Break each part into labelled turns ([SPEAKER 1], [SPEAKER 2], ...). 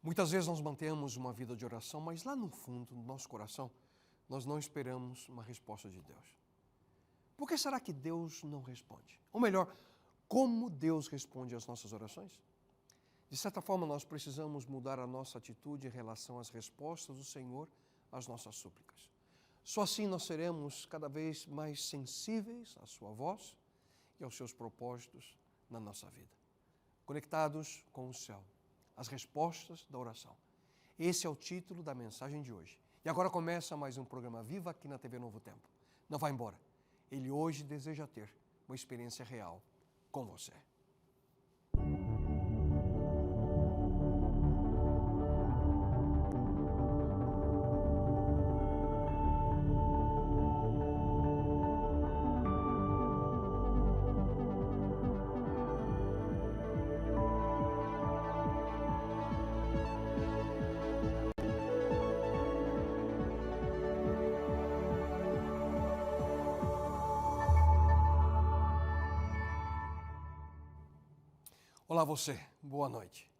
[SPEAKER 1] Muitas vezes nós mantemos uma vida de oração, mas lá no fundo, no nosso coração, nós não esperamos uma resposta de Deus. Por que será que Deus não responde? Ou melhor, como Deus responde às nossas orações? De certa forma, nós precisamos mudar a nossa atitude em relação às respostas do Senhor às nossas súplicas. Só assim nós seremos cada vez mais sensíveis à sua voz e aos seus propósitos na nossa vida. Conectados com o céu, as respostas da oração. Esse é o título da mensagem de hoje. E agora começa mais um programa Viva aqui na TV Novo Tempo. Não vá embora. Ele hoje deseja ter uma experiência real com você. Olá você, boa noite.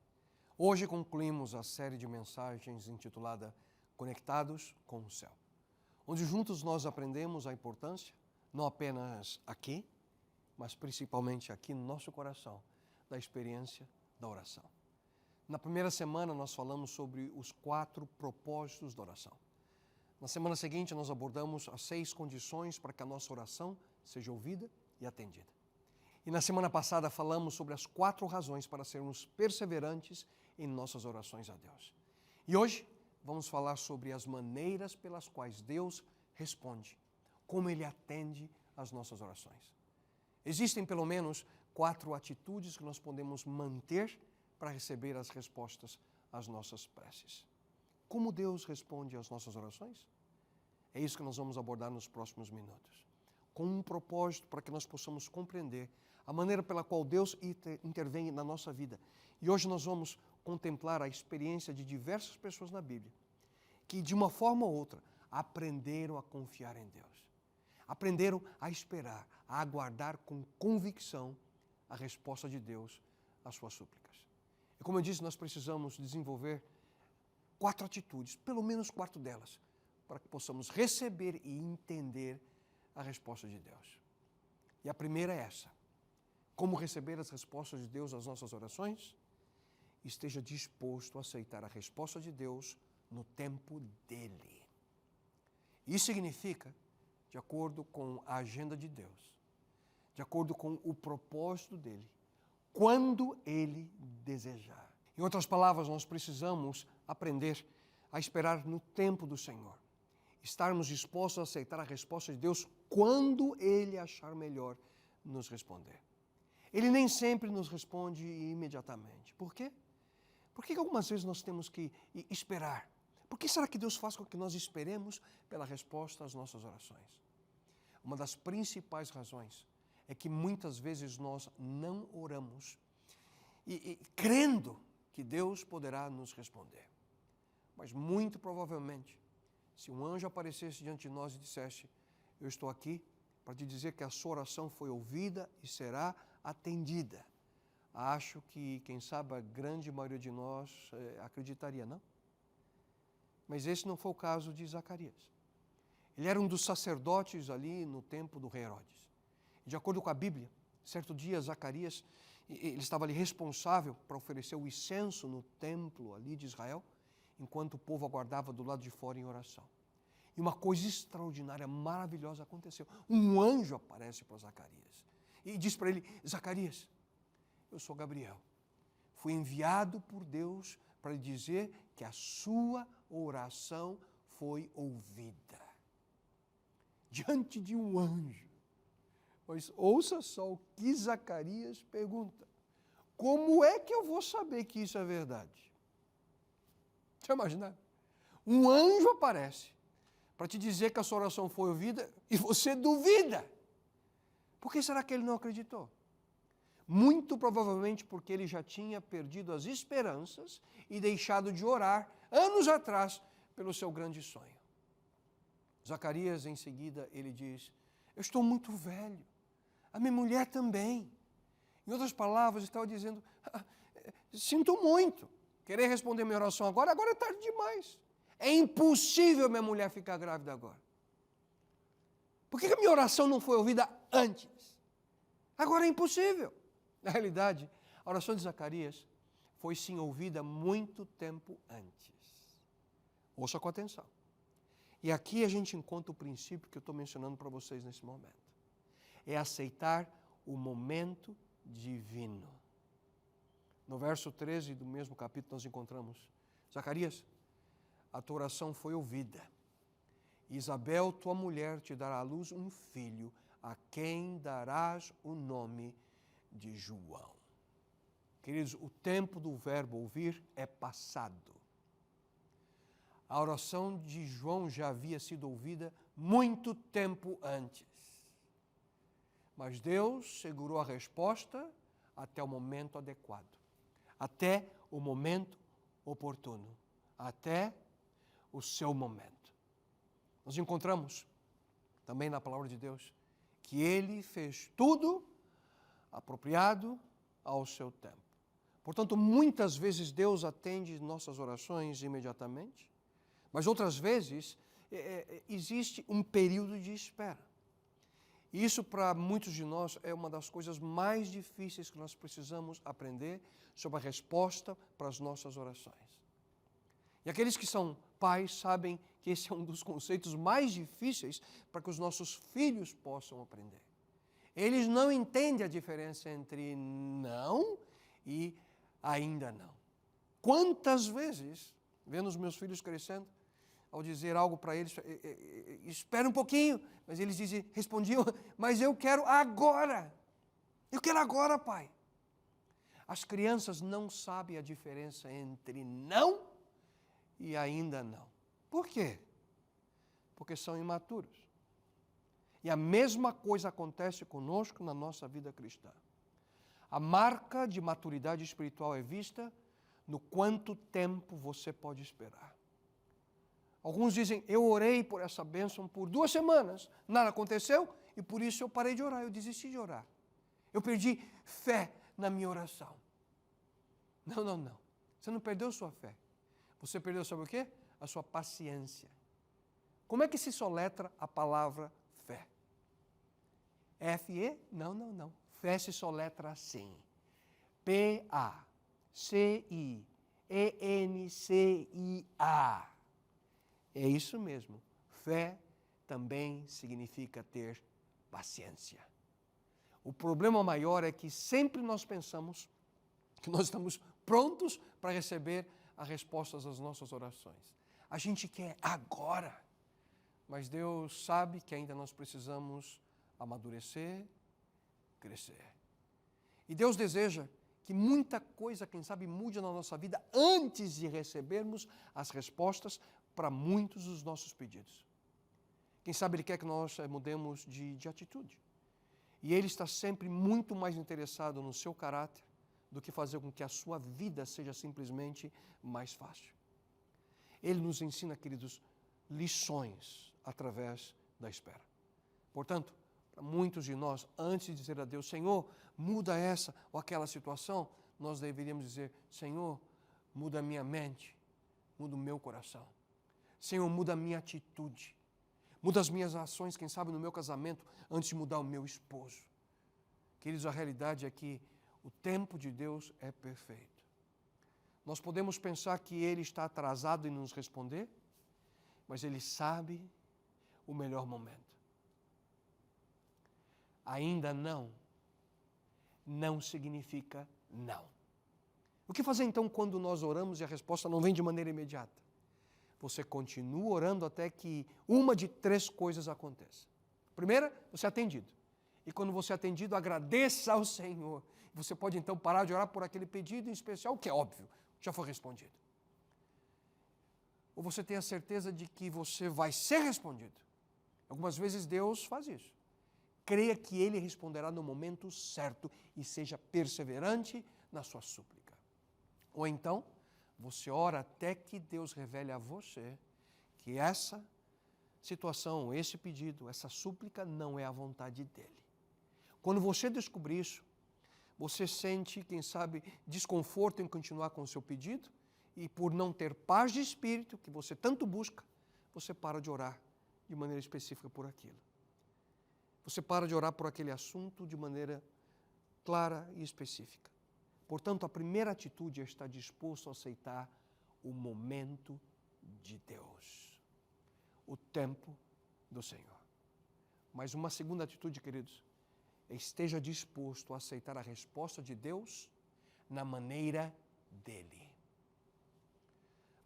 [SPEAKER 1] Hoje concluímos a série de mensagens intitulada Conectados com o Céu, onde juntos nós aprendemos a importância, não apenas aqui, mas principalmente aqui no nosso coração, da experiência da oração. Na primeira semana nós falamos sobre os 4 propósitos da oração. Na semana seguinte nós abordamos as 6 condições para que a nossa oração seja ouvida e atendida. E na semana passada falamos sobre as 4 razões para sermos perseverantes em nossas orações a Deus. E hoje vamos falar sobre as maneiras pelas quais Deus responde, como Ele atende às nossas orações. Existem pelo menos 4 atitudes que nós podemos manter para receber as respostas às nossas preces. Como Deus responde às nossas orações? É isso que nós vamos abordar nos próximos minutos. Com um propósito para que nós possamos compreender a maneira pela qual Deus intervém na nossa vida. E hoje nós vamos contemplar a experiência de diversas pessoas na Bíblia que, de uma forma ou outra, aprenderam a confiar em Deus. Aprenderam a esperar, a aguardar com convicção a resposta de Deus às suas súplicas. E como eu disse, nós precisamos desenvolver 4 atitudes, pelo menos 4 delas, para que possamos receber e entender a resposta de Deus. E a primeira é essa. Como receber as respostas de Deus às nossas orações? Esteja disposto a aceitar a resposta de Deus no tempo dele. Isso significa, de acordo com a agenda de Deus, de acordo com o propósito dele, quando ele desejar. Em outras palavras, nós precisamos aprender a esperar no tempo do Senhor. Estarmos dispostos a aceitar a resposta de Deus quando Ele achar melhor nos responder. Ele nem sempre nos responde imediatamente. Por quê? Porque algumas vezes nós temos que esperar. Por que será que Deus faz com que nós esperemos pela resposta às nossas orações? Uma das principais razões é que muitas vezes nós não oramos crendo que Deus poderá nos responder. Mas muito provavelmente, se um anjo aparecesse diante de nós e dissesse: eu estou aqui para te dizer que a sua oração foi ouvida e será atendida, acho que, quem sabe, a grande maioria de nós acreditaria, não? Mas esse não foi o caso de Zacarias. Ele era um dos sacerdotes ali no tempo do rei Herodes. De acordo com a Bíblia, certo dia Zacarias, ele estava ali responsável para oferecer o incenso no templo ali de Israel, enquanto o povo aguardava do lado de fora em oração. E uma coisa extraordinária, maravilhosa aconteceu. Um anjo aparece para Zacarias e diz para ele: Zacarias, eu sou Gabriel. Fui enviado por Deus para lhe dizer que a sua oração foi ouvida. Diante de um anjo. Mas ouça só o que Zacarias pergunta: como é que eu vou saber que isso é verdade? Já imaginaram? Um anjo aparece para te dizer que a sua oração foi ouvida e você duvida. Por que será que ele não acreditou? Muito provavelmente porque ele já tinha perdido as esperanças e deixado de orar anos atrás pelo seu grande sonho. Zacarias, em seguida, ele diz: eu estou muito velho, a minha mulher também. Em outras palavras, estava dizendo: sinto muito querer responder minha oração agora é tarde demais. É impossível minha mulher ficar grávida agora. Por que a minha oração não foi ouvida antes? Agora é impossível. Na realidade, a oração de Zacarias foi sim ouvida muito tempo antes. Ouça com atenção. E aqui a gente encontra o princípio que eu estou mencionando para vocês nesse momento. É aceitar o momento divino. No verso 13 do mesmo capítulo nós encontramos: Zacarias, a tua oração foi ouvida. Isabel, tua mulher, te dará à luz um filho, a quem darás o nome de João. Queridos, o tempo do verbo ouvir é passado. A oração de João já havia sido ouvida muito tempo antes. Mas Deus segurou a resposta até o momento adequado, até o momento oportuno, até o seu momento. Nós encontramos também na palavra de Deus que Ele fez tudo apropriado ao seu tempo. Portanto, muitas vezes Deus atende nossas orações imediatamente, mas outras vezes existe um período de espera. E isso, para muitos de nós, é uma das coisas mais difíceis que nós precisamos aprender sobre a resposta para as nossas orações. E aqueles que são pais sabem que esse é um dos conceitos mais difíceis para que os nossos filhos possam aprender. Eles não entendem a diferença entre não e ainda não. Quantas vezes, vendo os meus filhos crescendo, ao dizer algo para eles, espera um pouquinho, mas eles respondiam, mas eu quero agora. Eu quero agora, pai. As crianças não sabem a diferença entre não e ainda não. Por quê? Porque são imaturos. E a mesma coisa acontece conosco na nossa vida cristã. A marca de maturidade espiritual é vista no quanto tempo você pode esperar. Alguns dizem, eu orei por essa bênção por 2 semanas, nada aconteceu e por isso eu parei de orar, eu desisti de orar. Eu perdi fé na minha oração. Não. Você não perdeu sua fé. Você perdeu, sabe o quê? A sua paciência. Como é que se soletra a palavra fé? F-E? Não. Fé se soletra assim. P-A-C-I-E-N-C-I-A. É isso mesmo. Fé também significa ter paciência. O problema maior é que sempre nós pensamos que nós estamos prontos para receber as respostas às nossas orações. A gente quer agora, mas Deus sabe que ainda nós precisamos amadurecer, crescer. E Deus deseja que muita coisa, quem sabe, mude na nossa vida antes de recebermos as respostas para muitos dos nossos pedidos. Quem sabe Ele quer que nós mudemos de atitude. E Ele está sempre muito mais interessado no seu caráter do que fazer com que a sua vida seja simplesmente mais fácil. Ele nos ensina, queridos, lições através da espera. Portanto, para muitos de nós, antes de dizer a Deus, Senhor, muda essa ou aquela situação, nós deveríamos dizer, Senhor, muda a minha mente, muda o meu coração. Senhor, muda a minha atitude. Muda as minhas ações, quem sabe, no meu casamento, antes de mudar o meu esposo. Queridos, a realidade é que o tempo de Deus é perfeito. Nós podemos pensar que Ele está atrasado em nos responder, mas Ele sabe o melhor momento. Ainda não significa não. O que fazer então quando nós oramos e a resposta não vem de maneira imediata? Você continua orando até que uma de 3 coisas aconteça. Primeira, você é atendido. E quando você é atendido, agradeça ao Senhor. Você pode então parar de orar por aquele pedido em especial, que é óbvio, já foi respondido. Ou você tem a certeza de que você vai ser respondido. Algumas vezes Deus faz isso. Creia que Ele responderá no momento certo e seja perseverante na sua súplica. Ou então, você ora até que Deus revele a você que essa situação, esse pedido, essa súplica não é a vontade dEle. Quando você descobrir isso, você sente, quem sabe, desconforto em continuar com o seu pedido e por não ter paz de espírito, que você tanto busca, você para de orar de maneira específica por aquilo. Você para de orar por aquele assunto de maneira clara e específica. Portanto, a primeira atitude é estar disposto a aceitar o momento de Deus, o tempo do Senhor. Mas uma segunda atitude, queridos, é esteja disposto a aceitar a resposta de Deus na maneira dele.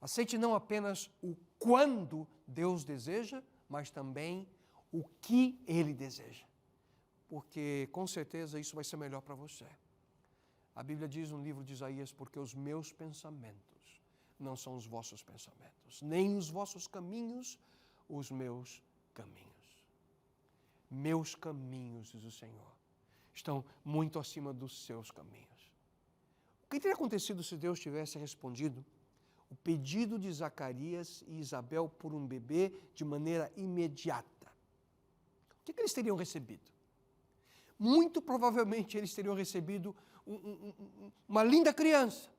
[SPEAKER 1] Aceite não apenas o quando Deus deseja, mas também o que Ele deseja. Porque, com certeza, isso vai ser melhor para você. A Bíblia diz no livro de Isaías, porque os meus pensamentos não são os vossos pensamentos, nem os vossos caminhos, os meus caminhos. Meus caminhos, diz o Senhor, estão muito acima dos seus caminhos. O que teria acontecido se Deus tivesse respondido o pedido de Zacarias e Isabel por um bebê de maneira imediata? O que eles teriam recebido? Muito provavelmente eles teriam recebido uma linda criança,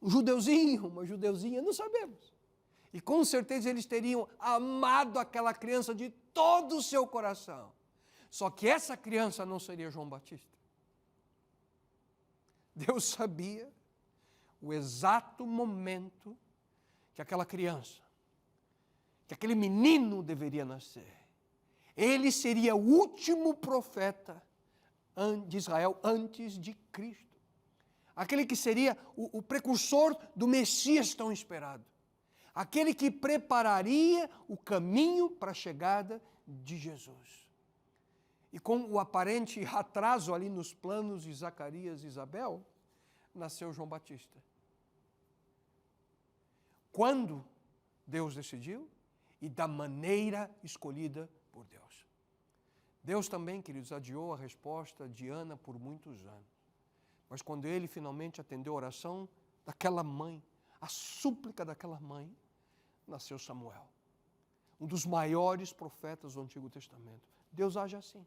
[SPEAKER 1] um judeuzinho, uma judeuzinha, não sabemos. E com certeza eles teriam amado aquela criança de todo o seu coração. Só que essa criança não seria João Batista. Deus sabia o exato momento que aquela criança, que aquele menino deveria nascer. Ele seria o último profeta de Israel antes de Cristo. Aquele que seria o precursor do Messias tão esperado. Aquele que prepararia o caminho para a chegada de Jesus. E com o aparente atraso ali nos planos de Zacarias e Isabel, nasceu João Batista. Quando Deus decidiu e da maneira escolhida por Deus. Deus também, queridos, adiou a resposta de Ana por muitos anos. Mas quando ele finalmente atendeu a oração daquela mãe, a súplica daquela mãe, nasceu Samuel, um dos maiores profetas do Antigo Testamento. Deus age assim.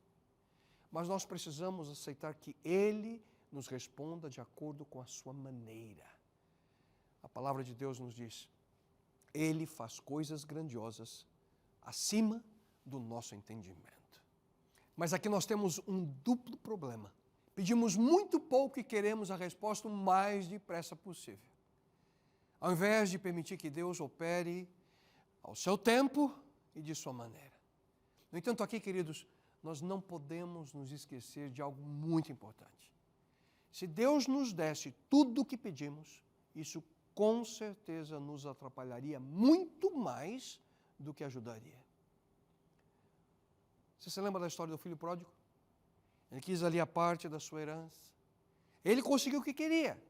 [SPEAKER 1] Mas nós precisamos aceitar que Ele nos responda de acordo com a sua maneira. A palavra de Deus nos diz, Ele faz coisas grandiosas acima do nosso entendimento. Mas aqui nós temos um duplo problema. Pedimos muito pouco e queremos a resposta o mais depressa possível. Ao invés de permitir que Deus opere ao seu tempo e de sua maneira. No entanto, aqui, queridos, nós não podemos nos esquecer de algo muito importante. Se Deus nos desse tudo o que pedimos, isso com certeza nos atrapalharia muito mais do que ajudaria. Você se lembra da história do filho pródigo? Ele quis ali a parte da sua herança. Ele conseguiu o que queria.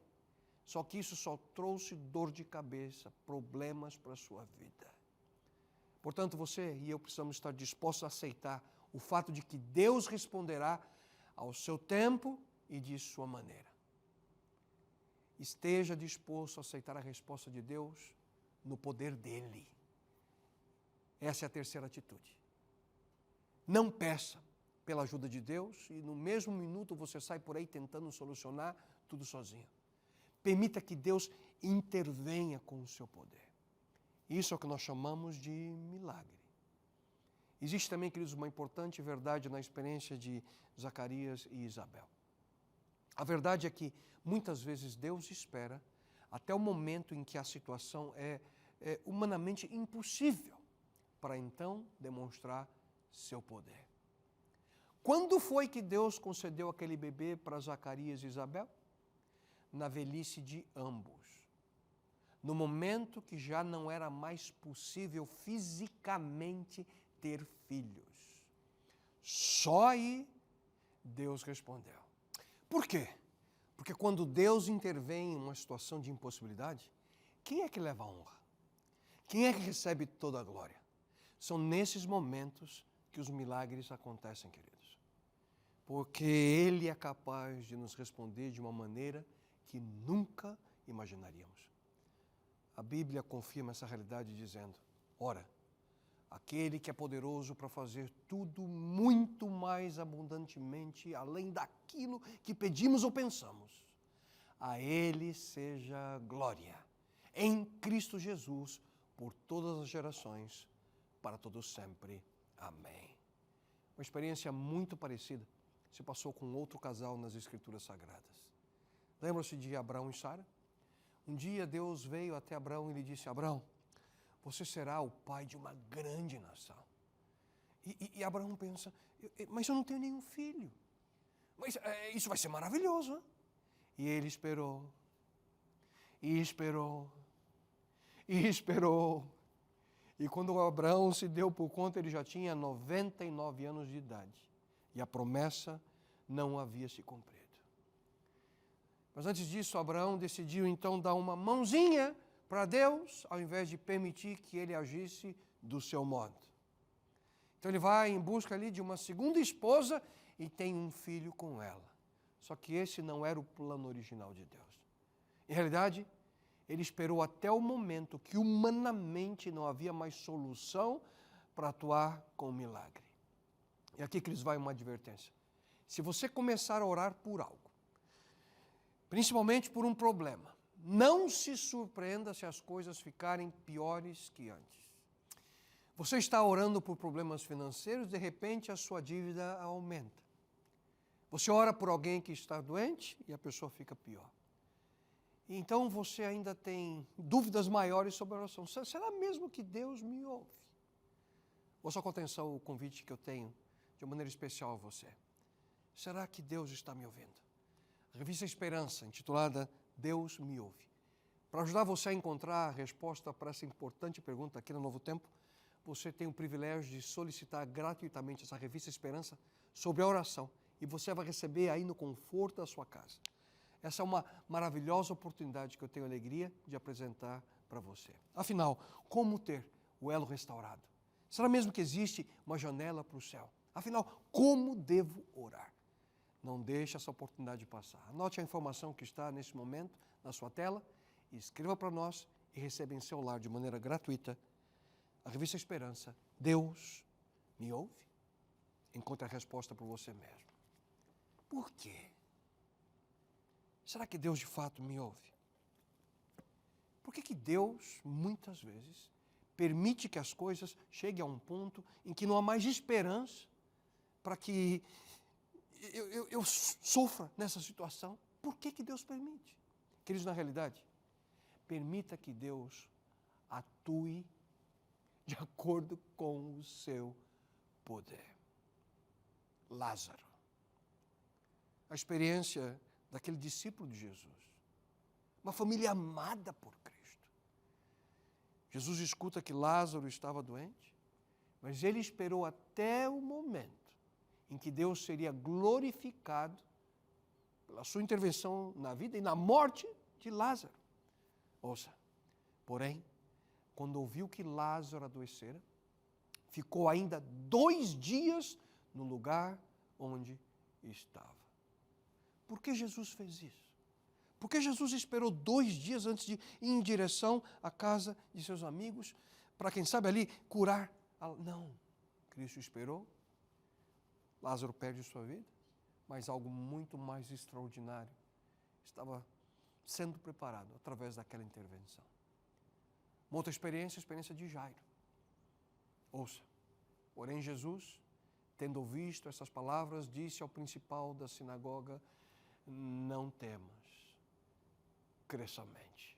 [SPEAKER 1] Só que isso só trouxe dor de cabeça, problemas para a sua vida. Portanto, você e eu precisamos estar dispostos a aceitar o fato de que Deus responderá ao seu tempo e de sua maneira. Esteja disposto a aceitar a resposta de Deus no poder dEle. Essa é a terceira atitude. Não peça pela ajuda de Deus e no mesmo minuto você sai por aí tentando solucionar tudo sozinho. Permita que Deus intervenha com o seu poder. Isso é o que nós chamamos de milagre. Existe também, queridos, uma importante verdade na experiência de Zacarias e Isabel. A verdade é que muitas vezes Deus espera até o momento em que a situação é humanamente impossível para então demonstrar seu poder. Quando foi que Deus concedeu aquele bebê para Zacarias e Isabel? Na velhice de ambos. No momento que já não era mais possível fisicamente ter filhos. Só aí Deus respondeu. Por quê? Porque quando Deus intervém em uma situação de impossibilidade, quem é que leva a honra? Quem é que recebe toda a glória? São nesses momentos que os milagres acontecem, queridos. Porque Ele é capaz de nos responder de uma maneira que nunca imaginaríamos. A Bíblia confirma essa realidade dizendo, ora, aquele que é poderoso para fazer tudo muito mais abundantemente, além daquilo que pedimos ou pensamos, a Ele seja glória em Cristo Jesus, por todas as gerações, para todos sempre. Amém. Uma experiência muito parecida se passou com outro casal nas Escrituras Sagradas. Lembra-se de Abraão e Sara? Um dia Deus veio até Abraão e lhe disse: Abraão, você será o pai de uma grande nação. E Abraão pensa: mas eu não tenho nenhum filho. Mas isso vai ser maravilhoso, hein? E ele esperou, e esperou, e esperou. E quando Abraão se deu por conta, ele já tinha 99 anos de idade. E a promessa não havia se cumprido. Mas antes disso, Abraão decidiu então dar uma mãozinha para Deus, ao invés de permitir que ele agisse do seu modo. Então ele vai em busca ali de uma segunda esposa e tem um filho com ela. Só que esse não era o plano original de Deus. Em realidade, ele esperou até o momento que humanamente não havia mais solução para atuar com o milagre. E aqui que lhes vai uma advertência. Se você começar a orar por algo, principalmente por um problema, não se surpreenda se as coisas ficarem piores que antes. Você está orando por problemas financeiros, de repente a sua dívida aumenta. Você ora por alguém que está doente e a pessoa fica pior. Então você ainda tem dúvidas maiores sobre a oração. Será mesmo que Deus me ouve? Ouça com atenção o convite que eu tenho de maneira especial a você. Será que Deus está me ouvindo? A revista Esperança, intitulada Deus me ouve. Para ajudar você a encontrar a resposta para essa importante pergunta aqui no Novo Tempo, você tem o privilégio de solicitar gratuitamente essa revista Esperança sobre a oração. E você vai receber aí no conforto da sua casa. Essa é uma maravilhosa oportunidade que eu tenho a alegria de apresentar para você. Afinal, como ter o elo restaurado? Será mesmo que existe uma janela para o céu? Afinal, como devo orar? Não deixe essa oportunidade passar. Anote a informação que está nesse momento na sua tela, escreva para nós e receba em seu lar de maneira gratuita a revista Esperança. Deus me ouve? Encontre a resposta por você mesmo. Por quê? Será que Deus de fato me ouve? Por que Deus, muitas vezes, permite que as coisas cheguem a um ponto em que não há mais esperança para que eu sofra nessa situação? Por que Deus permite? Queridos, na realidade, permita que Deus atue de acordo com o seu poder. Lázaro. A experiência daquele discípulo de Jesus. Uma família amada por Cristo. Jesus escuta que Lázaro estava doente, mas ele esperou até o momento em que Deus seria glorificado pela sua intervenção na vida e na morte de Lázaro. Ouça, porém, quando ouviu que Lázaro adoecera, ficou ainda 2 dias no lugar onde estava. Por que Jesus fez isso? Por que Jesus esperou 2 dias antes de ir em direção à casa de seus amigos, para quem sabe ali curar? Não, Cristo esperou, Lázaro perde sua vida, mas algo muito mais extraordinário estava sendo preparado através daquela intervenção. Uma outra experiência, a experiência de Jairo. Ouça, porém Jesus, tendo visto essas palavras, disse ao principal da sinagoga: não temas, crê somente.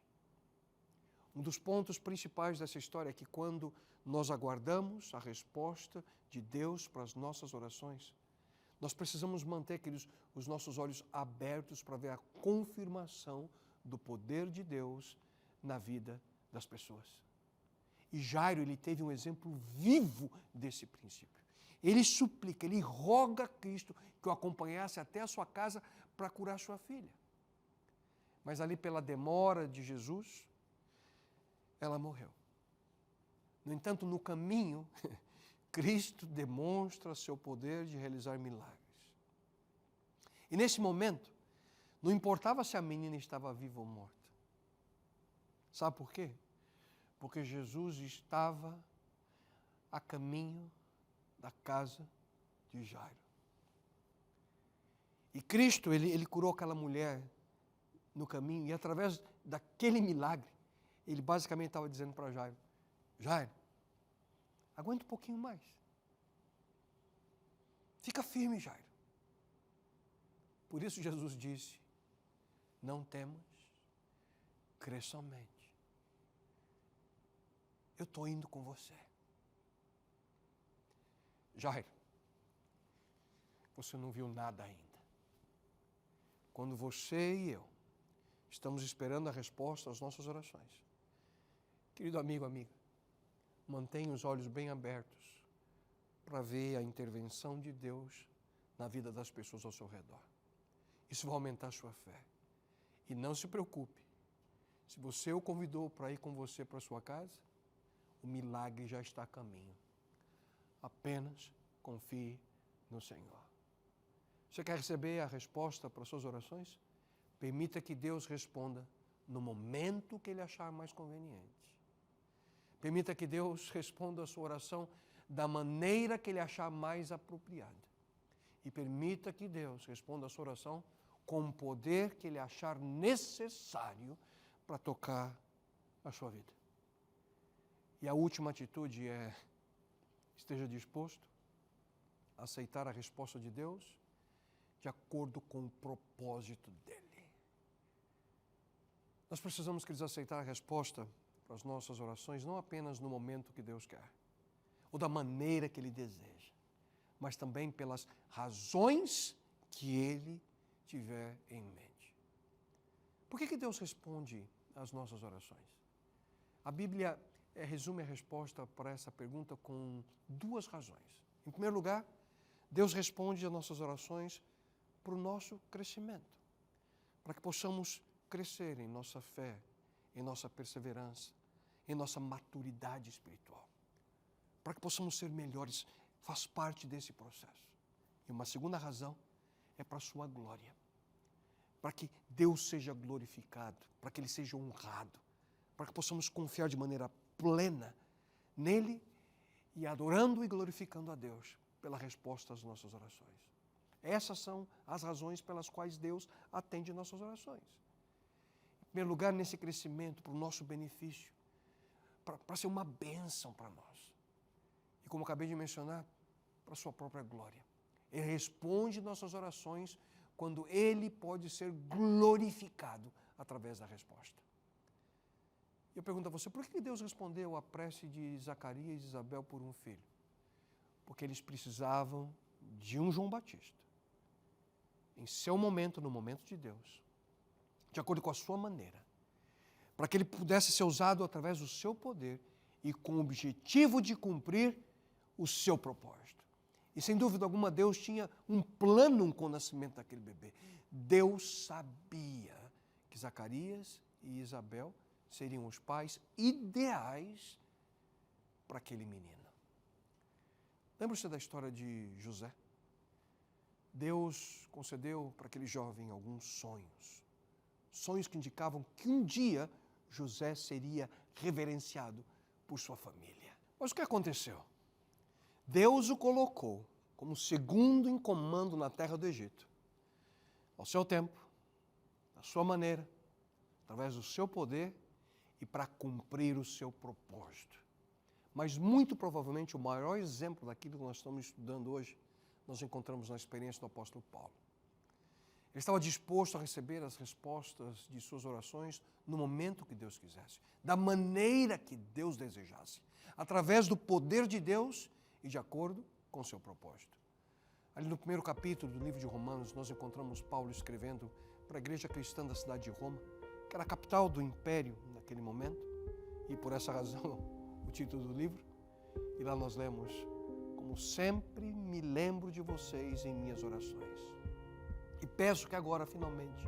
[SPEAKER 1] Um dos pontos principais dessa história é que quando nós aguardamos a resposta de Deus para as nossas orações, nós precisamos manter, queridos, os nossos olhos abertos para ver a confirmação do poder de Deus na vida das pessoas. E Jairo, ele teve um exemplo vivo desse princípio. Ele suplica, ele roga a Cristo que o acompanhasse até a sua casa para curar sua filha. Mas ali pela demora de Jesus, ela morreu. No entanto, no caminho, Cristo demonstra seu poder de realizar milagres. E nesse momento, não importava se a menina estava viva ou morta. Sabe por quê? Porque Jesus estava a caminho da casa de Jairo. E Cristo, ele curou aquela mulher no caminho, e através daquele milagre, Ele basicamente estava dizendo para Jairo, Jairo, aguenta um pouquinho mais. Fica firme, Jairo. Por isso Jesus disse, não temas, crê somente. Eu estou indo com você. Jairo, você não viu nada ainda. Quando você e eu estamos esperando a resposta às nossas orações, querido amigo, amiga, mantenha os olhos bem abertos para ver a intervenção de Deus na vida das pessoas ao seu redor. Isso vai aumentar a sua fé. E não se preocupe, se você o convidou para ir com você para a sua casa, o milagre já está a caminho. Apenas confie no Senhor. Você quer receber a resposta para as suas orações? Permita que Deus responda no momento que Ele achar mais conveniente. Permita que Deus responda a sua oração da maneira que Ele achar mais apropriada. E permita que Deus responda a sua oração com o poder que Ele achar necessário para tocar a sua vida. E a última atitude é, esteja disposto a aceitar a resposta de Deus de acordo com o propósito dEle. Nós precisamos, queridos, aceitar a resposta para as nossas orações, não apenas no momento que Deus quer, ou da maneira que Ele deseja, mas também pelas razões que Ele tiver em mente. Por que Deus responde às nossas orações? A Bíblia resume a resposta para essa pergunta com duas razões. Em primeiro lugar, Deus responde às nossas orações para o nosso crescimento, para que possamos crescer em nossa fé, em nossa perseverança, em nossa maturidade espiritual, para que possamos ser melhores, faz parte desse processo. E uma segunda razão é para a sua glória, para que Deus seja glorificado, para que Ele seja honrado, para que possamos confiar de maneira plena nele e adorando e glorificando a Deus pela resposta às nossas orações. Essas são as razões pelas quais Deus atende nossas orações. Em primeiro lugar, nesse crescimento, para o nosso benefício, para ser uma bênção para nós. E como acabei de mencionar, para a sua própria glória. Ele responde nossas orações quando Ele pode ser glorificado através da resposta. Eu pergunto a você, por que Deus respondeu à prece de Zacarias e Isabel por um filho? Porque eles precisavam de um João Batista. Em seu momento, no momento de Deus, de acordo com a sua maneira, para que ele pudesse ser usado através do seu poder e com o objetivo de cumprir o seu propósito. E sem dúvida alguma, Deus tinha um plano com o nascimento daquele bebê. Deus sabia que Zacarias e Isabel seriam os pais ideais para aquele menino. Lembra-se da história de José? Deus concedeu para aquele jovem alguns sonhos. Sonhos que indicavam que um dia José seria reverenciado por sua família. Mas o que aconteceu? Deus o colocou como segundo em comando na terra do Egito. Ao seu tempo, da sua maneira, através do seu poder e para cumprir o seu propósito. Mas muito provavelmente o maior exemplo daquilo que nós estamos estudando hoje, nós encontramos na experiência do apóstolo Paulo. Ele estava disposto a receber as respostas de suas orações no momento que Deus quisesse, da maneira que Deus desejasse, através do poder de Deus e de acordo com o seu propósito. Ali no primeiro capítulo do livro de Romanos, nós encontramos Paulo escrevendo para a igreja cristã da cidade de Roma, que era a capital do império naquele momento, e por essa razão o título do livro. E lá nós lemos: como sempre me lembro de vocês em minhas orações. E peço que agora, finalmente,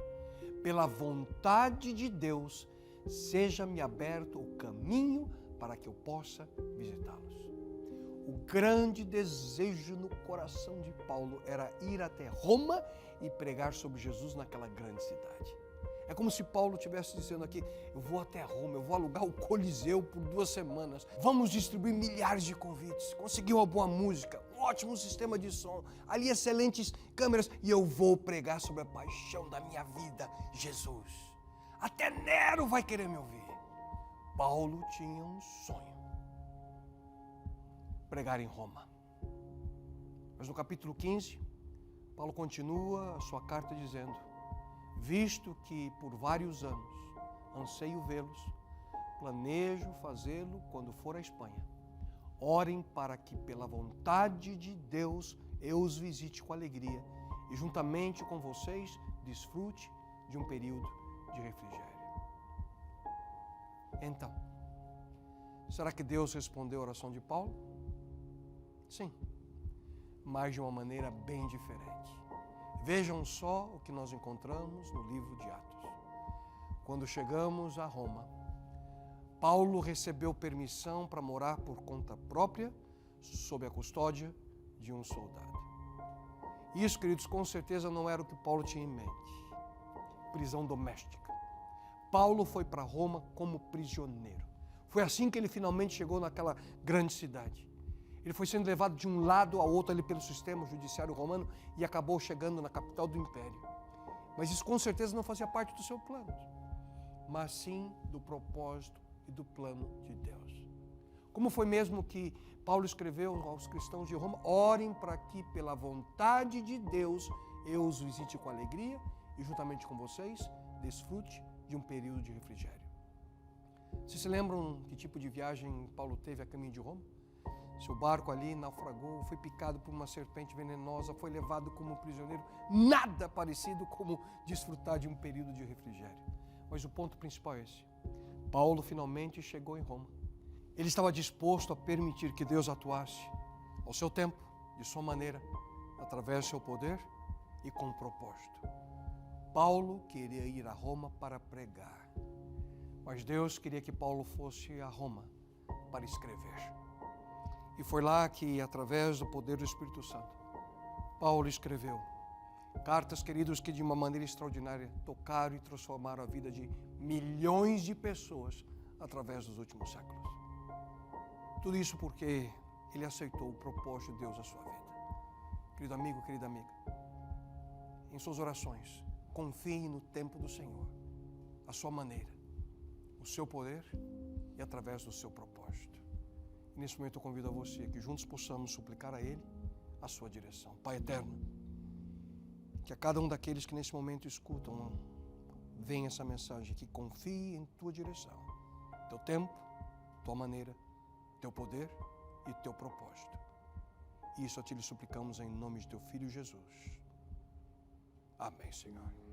[SPEAKER 1] pela vontade de Deus, seja-me aberto o caminho para que eu possa visitá-los. O grande desejo no coração de Paulo era ir até Roma e pregar sobre Jesus naquela grande cidade. É como se Paulo estivesse dizendo aqui: eu vou até Roma, eu vou alugar o Coliseu por 2 semanas, vamos distribuir milhares de convites, conseguir uma boa música, um ótimo sistema de som, ali excelentes câmeras, e eu vou pregar sobre a paixão da minha vida, Jesus. Até Nero vai querer me ouvir. Paulo tinha um sonho: pregar em Roma. Mas no capítulo 15, Paulo continua a sua carta dizendo: visto que por vários anos anseio vê-los, planejo fazê-lo quando for à Espanha. Orem para que, pela vontade de Deus, eu os visite com alegria e, juntamente com vocês, desfrute de um período de refrigério. Então, será que Deus respondeu a oração de Paulo? Sim, mas de uma maneira bem diferente. Vejam só o que nós encontramos no livro de Atos. Quando chegamos a Roma, Paulo recebeu permissão para morar por conta própria, sob a custódia de um soldado. Isso, queridos, com certeza não era o que Paulo tinha em mente. Prisão doméstica. Paulo foi para Roma como prisioneiro. Foi assim que ele finalmente chegou naquela grande cidade. Ele foi sendo levado de um lado ao outro ali pelo sistema judiciário romano e acabou chegando na capital do império. Mas isso com certeza não fazia parte do seu plano, mas sim do propósito e do plano de Deus. Como foi mesmo que Paulo escreveu aos cristãos de Roma: orem para que, pela vontade de Deus, eu os visite com alegria e, juntamente com vocês, desfrute de um período de refrigério. Vocês se lembram que tipo de viagem Paulo teve a caminho de Roma? Seu barco ali naufragou, foi picado por uma serpente venenosa, foi levado como prisioneiro. Nada parecido como desfrutar de um período de refrigério. Mas o ponto principal é esse: Paulo finalmente chegou em Roma. Ele estava disposto a permitir que Deus atuasse ao seu tempo, de sua maneira, através do seu poder e com propósito. Paulo queria ir a Roma para pregar, mas Deus queria que Paulo fosse a Roma para escrever. E foi lá que, através do poder do Espírito Santo, Paulo escreveu cartas, queridos, que de uma maneira extraordinária tocaram e transformaram a vida de milhões de pessoas através dos últimos séculos. Tudo isso porque ele aceitou o propósito de Deus na sua vida. Querido amigo, querida amiga, em suas orações, confie no tempo do Senhor, a sua maneira, o seu poder e através do seu propósito. E nesse momento eu convido a você que juntos possamos suplicar a Ele a sua direção. Pai eterno, que a cada um daqueles que nesse momento escutam, venha essa mensagem, que confie em tua direção, teu tempo, tua maneira, teu poder e teu propósito. Isso a ti lhe suplicamos em nome de teu Filho Jesus. Amém, Senhor.